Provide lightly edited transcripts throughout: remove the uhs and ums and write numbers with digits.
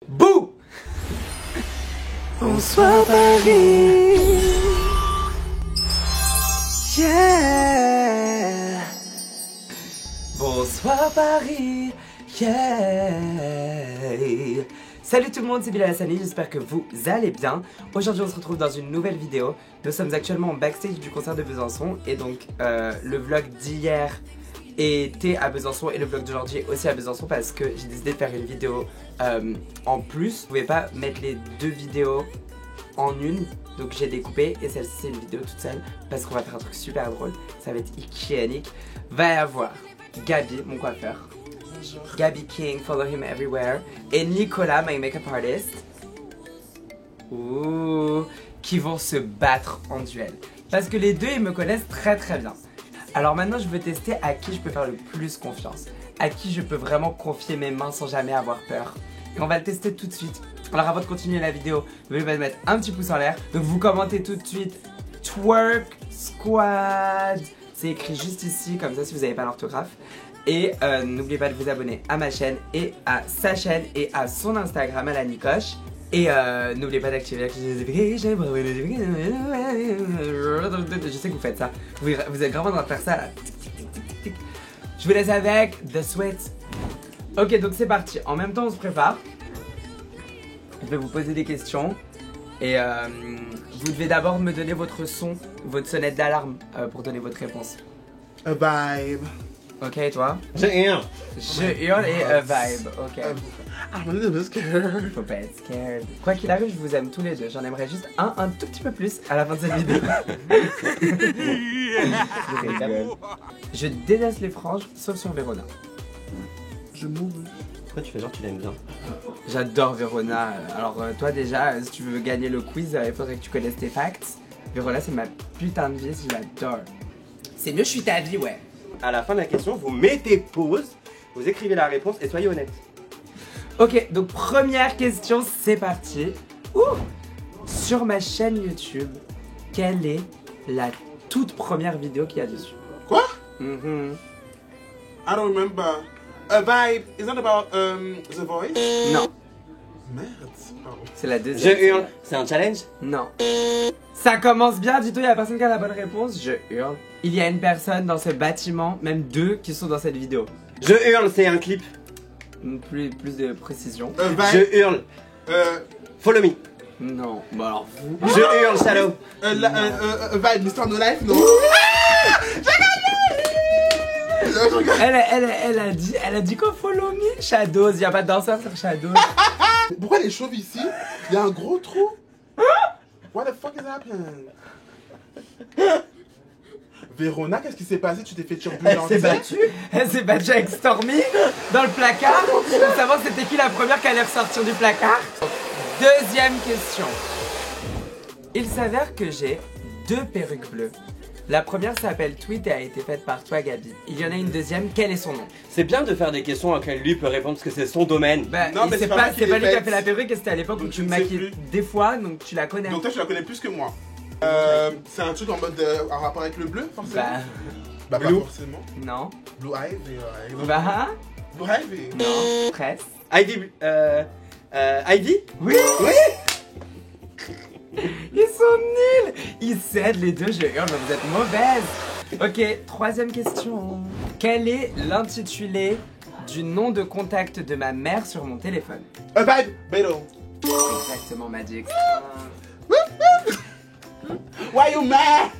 Bouh! Bonsoir Paris. Yeah. Bonsoir Paris. Yeah. Salut tout le monde, c'est Bilal Hassani, j'espère que vous allez bien. Aujourd'hui on se retrouve dans une nouvelle vidéo. Nous sommes actuellement en backstage du concert de Besançon. Et donc le vlog d'hier était à Besançon et le vlog d'aujourd'hui aussi à Besançon parce que j'ai décidé de faire une vidéo en plus. Je pouvais pas mettre les deux vidéos en une, donc j'ai découpé et celle-ci c'est une vidéo toute seule parce qu'on va faire un truc super drôle. Ça va être iconique. Va y avoir Gabi, mon coiffeur. Bonjour. Gabi King, follow him everywhere. Et Nicolas, my makeup artist. Ouh, qui vont se battre en duel. Parce que les deux ils me connaissent très très bien. Alors maintenant je veux tester à qui je peux faire le plus confiance, à qui je peux vraiment confier mes mains sans jamais avoir peur. Et on va le tester tout de suite. Alors avant de continuer la vidéo, n'oubliez pas de mettre un petit pouce en l'air. Donc vous commentez tout de suite Twerk Squad. C'est écrit juste ici, comme ça si vous n'avez pas l'orthographe. Et n'oubliez pas de vous abonner à ma chaîne et à sa chaîne et à son Instagram à la Nicoche. Et n'oubliez pas d'activer la cloche de notification. Je sais que vous faites ça. Vous êtes vraiment en train de faire ça là. Je vous laisse avec The Sweat. Ok, donc c'est parti. En même temps, on se prépare. Je vais vous poser des questions. Et vous devez d'abord me donner votre son, votre sonnette d'alarme pour donner votre réponse. A vibe. Ok, toi? Je hurle. Je hurle et a vibe. Ok. I'm a little bit scared. Faut pas être scared. Quoi qu'il arrive, je vous aime tous les deux. J'en aimerais juste un tout petit peu plus à la fin de cette vidéo. Je déteste les franges, sauf sur Verona. Je mourrai. Pourquoi tu fais genre tu l'aimes bien? J'adore Verona. Alors toi déjà, si tu veux gagner le quiz, il faudrait que tu connaisses tes facts. Verona c'est ma putain de vie, je l'adore. C'est mieux, je suis ta vie, ouais. À la fin de la question, vous mettez pause, vous écrivez la réponse et soyez honnête. Ok, donc première question, c'est parti. Ouh. Sur ma chaîne YouTube, quelle est la toute première vidéo qu'il y a dessus? Quoi? Mm -hmm. I don't remember. A vibe. Is that about The Voice? Non, Merde. Pardon. c'est la deuxième. Je hurle. C'est un challenge? Non. Ça commence bien, du tout, il y a personne qui a la bonne réponse. Je hurle. Il y a une personne dans ce bâtiment, même deux, qui sont dans cette vidéo. Je hurle, c'est un clip. Plus de précision. A vibe. Je hurle. Follow me. Non, bah alors vous. Je hurle, Shadow. A vibe. Mr. No Life, non? Elle a dit quoi? Follow me? Shadows, il y a pas de danseur sur Shadows. Pourquoi les chauves ici? Il y a un gros trou. What the fuck is happening? Verona, qu'est-ce qui s'est passé? Tu t'es fait turbulenter? Elle s'est battue avec Stormy dans le placard pour savoir c'était qui la première qui allait ressortir du placard. Deuxième question. Il s'avère que j'ai deux perruques bleues. La première s'appelle Tweet et a été faite par toi, Gabi. Il y en a une deuxième, quel est son nom? C'est bien de faire des questions auxquelles lui peut répondre parce que c'est son domaine. Bah, Non, mais c'est c'est pas pas lui qui a fait fait la perruque et c'était à l'époque où Donc tu tu me ne sais maquilles plus. des fois, donc tu la connais. Donc toi, tu la connais plus que moi. C'est un truc en mode en rapport avec le bleu, forcément? Bah pas Blue. forcément. Non. Blue Ivy. Bah, Blue Ivy. non. Presque. Ivy. Ivy? Oui. Oui. Ils sont nuls. Ils cèdent les deux, je hurle, mais vous êtes mauvaises. Ok, troisième question. Quel est l'intitulé du nom de contact de ma mère sur mon téléphone? A vibe. Beto. Exactement, Magic. Why you mad?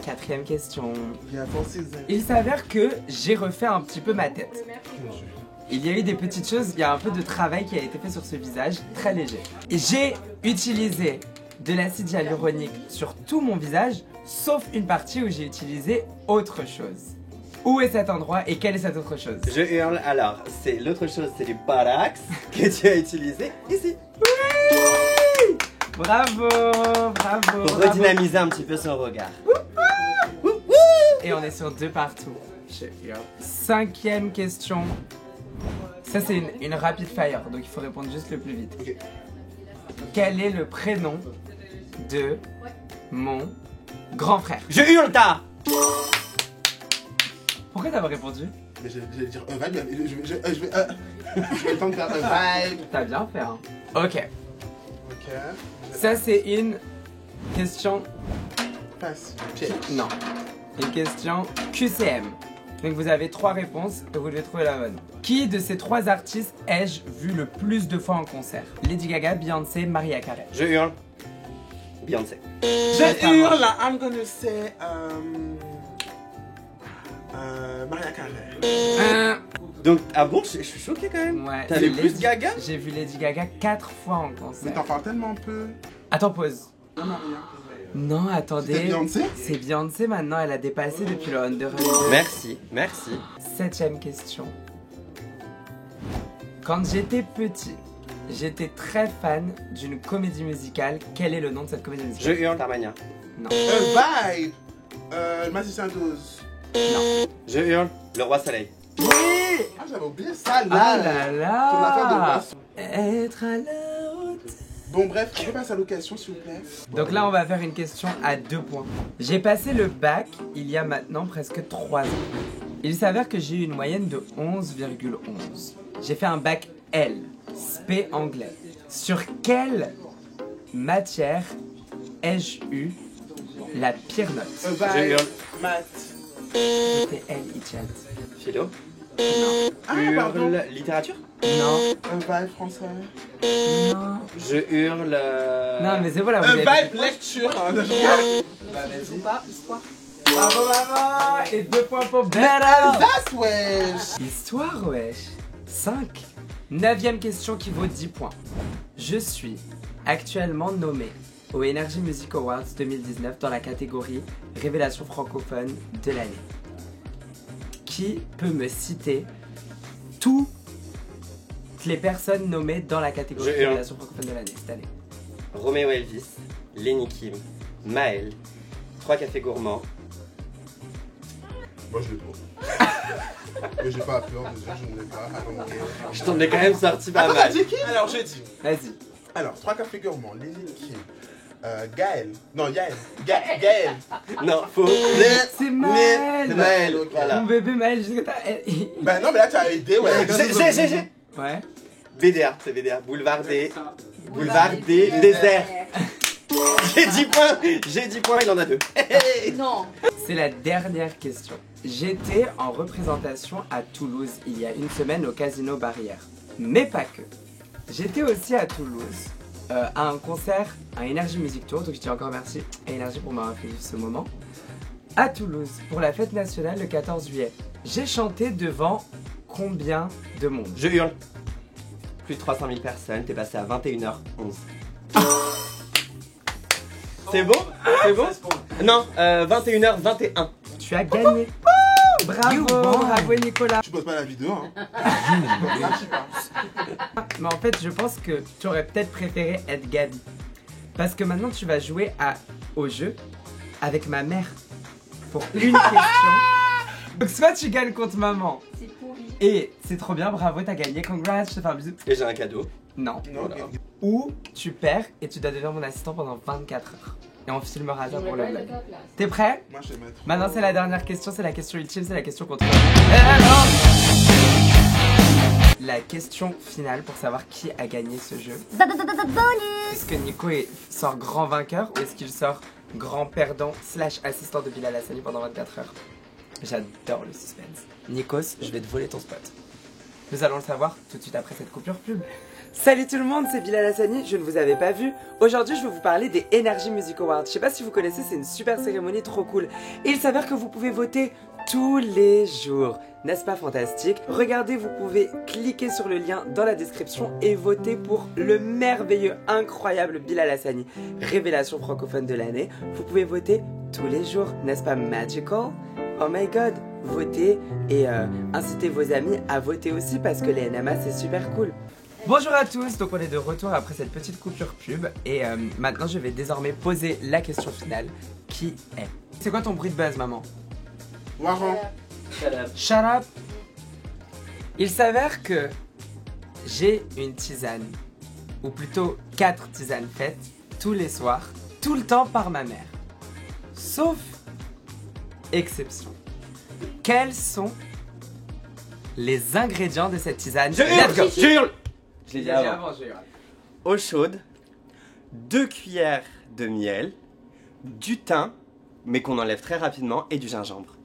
Quatrième question. Il y a 46 ans. Il s'avère que j'ai refait un petit peu ma tête. Il y a eu des petites choses, il y a un peu de travail qui a été fait sur ce visage, très léger. Et j'ai utilisé de l'acide hyaluronique sur tout mon visage, sauf une partie où j'ai utilisé autre chose. Où est cet endroit et quelle est cette autre chose? Je hurle, alors, c'est l'autre chose, c'est du Parax que tu as utilisé ici. Oui! Bravo, bravo. Pour bravo. redynamiser un petit peu son regard. Et on est sur deux partout. Je hurle. Cinquième question. Ça c'est une rapid fire, donc il faut répondre juste le plus vite. Ok. Quel est le prénom de mon grand frère? Je hurle, ta. Pourquoi t'as pas répondu? Mais je vais dire un vibe, je vais tenter de faire un vibe. T'as bien fait, hein. Ok. Ok. Ça, c'est une question... Passe. Piège. Non. Une question QCM. Donc vous avez 3 réponses et vous devez trouver la bonne. Qui de ces 3 artistes ai-je vu le plus de fois en concert? Lady Gaga, Beyoncé, Mariah Carey. Je hurle. Beyoncé. Je hurle, I'm gonna say Mariah Carey. Donc, ah bon, je suis choqué quand même. Ouais. T'avais c'est plus Lady- Gaga? J'ai vu Lady Gaga 4 fois en Mais concert. t'en parles tellement peu. Attends, pause. Non, Maria. Non, attendez. C'était Beyoncé? C'est Beyoncé maintenant, elle a dépassé depuis le Under. Merci, merci. 7ème question. Quand j'étais petit, j'étais très fan d'une comédie musicale. Quel est le nom de cette comédie Je musicale? hurle Tarmania. Non. Vibe. Le magicien d'Oz. Non. Je hurle Le Roi Soleil. Oui. Ah, j'avais oublié ça Ah là. là Ton affaire de là. boisson. Être à la hauteur. Bon, bref, on peut passer à l'occasion, s'il vous plaît. Donc là, on va faire une question à 2 points. J'ai passé le bac il y a maintenant presque 3 ans. Il s'avère que j'ai eu une moyenne de 11,11. J'ai fait un bac L, spé anglais. Sur quelle matière ai-je eu la pire note? Je Vibe. hurle Math. C'était L, Ichat. Philo. Non. Ah, pardon. Hurle Littérature. Non. Vibe français. Non. Je hurle. Non, mais c'est voilà, vous avez... Vibe lecture. Hein, Bah, vas-y. Bravo, maman. Et 2 points pour Better. That's wesh. Histoire, wesh. 5. 9ème question qui vaut 10 points. Je suis actuellement nommé au Energy Music Awards 2019 dans la catégorie Révélation francophone de l'année. Qui peut me citer toutes les personnes nommées dans la catégorie Je hurle. Révélation francophone de l'année cette année? Roméo Elvis. Lenny Kim. Maël. 3 cafés gourmands. Moi, je l'ai pas. Mais j'ai pas peur de dire je ne l'ai pas. Je t'en ai quand même sorti pas Attends, t'as mal. dit qui? Alors, j'ai dit. Vas-y. Alors, 3 cafés gourmands, Lenny Kim, Gaël. Non, Yael. Gaël. Non, faux. C'est Maël. C'est Maël, voilà. Mon bébé Maël, je sais que t'as... Ben non, mais là, tu as aidé, ouais. J'ai. Ouais. BDA, c'est BDA. Boulevard des déserts. J'ai 10 points. J'ai 10 points, il en a 2. Non. C'est la dernière question. J'étais en représentation à Toulouse il y a une semaine au Casino Barrière. Mais pas que. J'étais aussi à Toulouse à un concert, un Energy Music Tour, donc je dis encore merci à Energy pour m'avoir fait vivre ce moment. À Toulouse, pour la fête nationale le 14 juillet. J'ai chanté devant combien de monde? Je hurle. Plus de 300 000 personnes, t'es passé à 21h11. C'est bon? C'est bon? Non, 21h21. Tu as gagné. Bravo, bravo Nicolas. Tu poses pas la vidéo, hein. Mais en fait, je pense que tu aurais peut-être préféré être Gabi. Parce que maintenant, tu vas jouer au jeu avec ma mère pour une question. Donc, soit tu gagnes contre maman. C'est pourri. Et c'est trop bien, bravo, t'as gagné, congrats, je te fais un bisou. Et j'ai un cadeau. Non. Non, Voilà. Ou tu perds et tu dois devenir mon assistant pendant 24 heures. Et on filmera ça pour le vlog. T'es prêt? moi, je vais mettre. Maintenant, c'est la dernière question, c'est la question ultime, c'est la question contre. La question finale pour savoir qui a gagné ce jeu. Est-ce que Nico sort grand vainqueur ou est-ce qu'il sort grand perdant / assistant de Bilal Hassani pendant 24 heures? J'adore le suspense. Nikos, je vais te voler ton spot. Nous allons le savoir tout de suite après cette coupure pub. Salut tout le monde, c'est Bilal Hassani, je ne vous avais pas vu. Aujourd'hui, je vais vous parler des Energy Music Awards. Je sais pas si vous connaissez, c'est une super cérémonie trop cool. Il s'avère que vous pouvez voter tous les jours. N'est-ce pas fantastique? Regardez, vous pouvez cliquer sur le lien dans la description et voter pour le merveilleux, incroyable Bilal Hassani, révélation francophone de l'année. Vous pouvez voter tous les jours, n'est-ce pas magical? Oh my god, votez et incitez vos amis à voter aussi parce que les NMA c'est super cool. Bonjour à tous, donc on est de retour après cette petite coupure pub et maintenant je vais désormais poser la question finale. Qui est? C'est quoi ton bruit de buzz, maman? Warren. Shut up. Il s'avère que j'ai une tisane, ou plutôt 4 tisanes faites tous les soirs, tout le temps par ma mère. Sauf exception. Quels sont les ingrédients de cette tisane? Je hurle. Je l'ai dit avant. je hurle. Eau chaude, 2 cuillères de miel, du thym, mais qu'on enlève très rapidement, et du gingembre.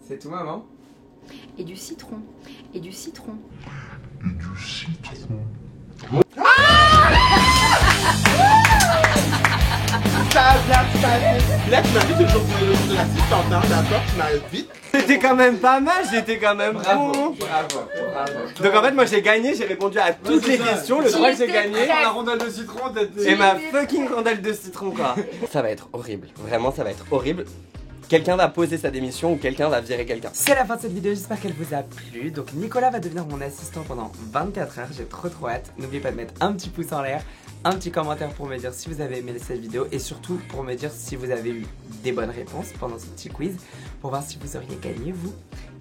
C'est tout, maman? Et du citron. Et du citron. Là, tu m'invites le jour de l'assistante, hein, d'accord? Tu m'arrêtes vite. C'était quand même pas mal, j'étais quand même Bravo, bon. bravo. Donc en fait, moi j'ai gagné, j'ai répondu à toutes les questions. Le 3 j'ai gagné. La rondelle de citron, Et ma fucking rondelle de citron, quoi. Ça va être horrible, vraiment ça va être horrible. Quelqu'un va poser sa démission ou quelqu'un va virer quelqu'un. C'est la fin de cette vidéo, j'espère qu'elle vous a plu. Donc Nicolas va devenir mon assistant pendant 24 heures, j'ai trop hâte. N'oubliez pas de mettre un petit pouce en l'air, un petit commentaire pour me dire si vous avez aimé cette vidéo et surtout pour me dire si vous avez eu des bonnes réponses pendant ce petit quiz pour voir si vous auriez gagné vous.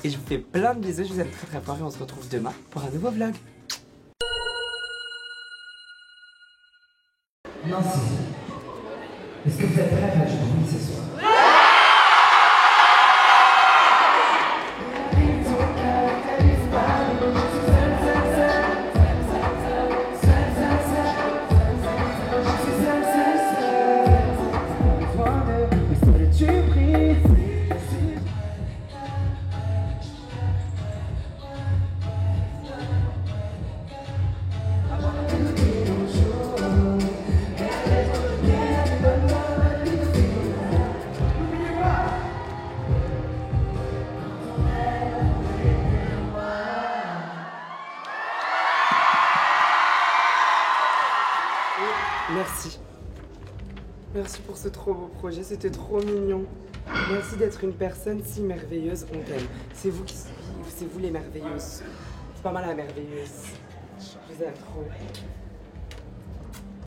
Et je vous fais plein de bisous, je vous aime très fort et on se retrouve demain pour un nouveau vlog. Nancy, est-ce que vous êtes prêts à jouer ce soir? Merci. Merci pour ce trop beau projet, c'était trop mignon. Merci d'être une personne si merveilleuse, on t'aime. C'est vous les merveilleuses. C'est pas mal la merveilleuse. Je vous aime trop.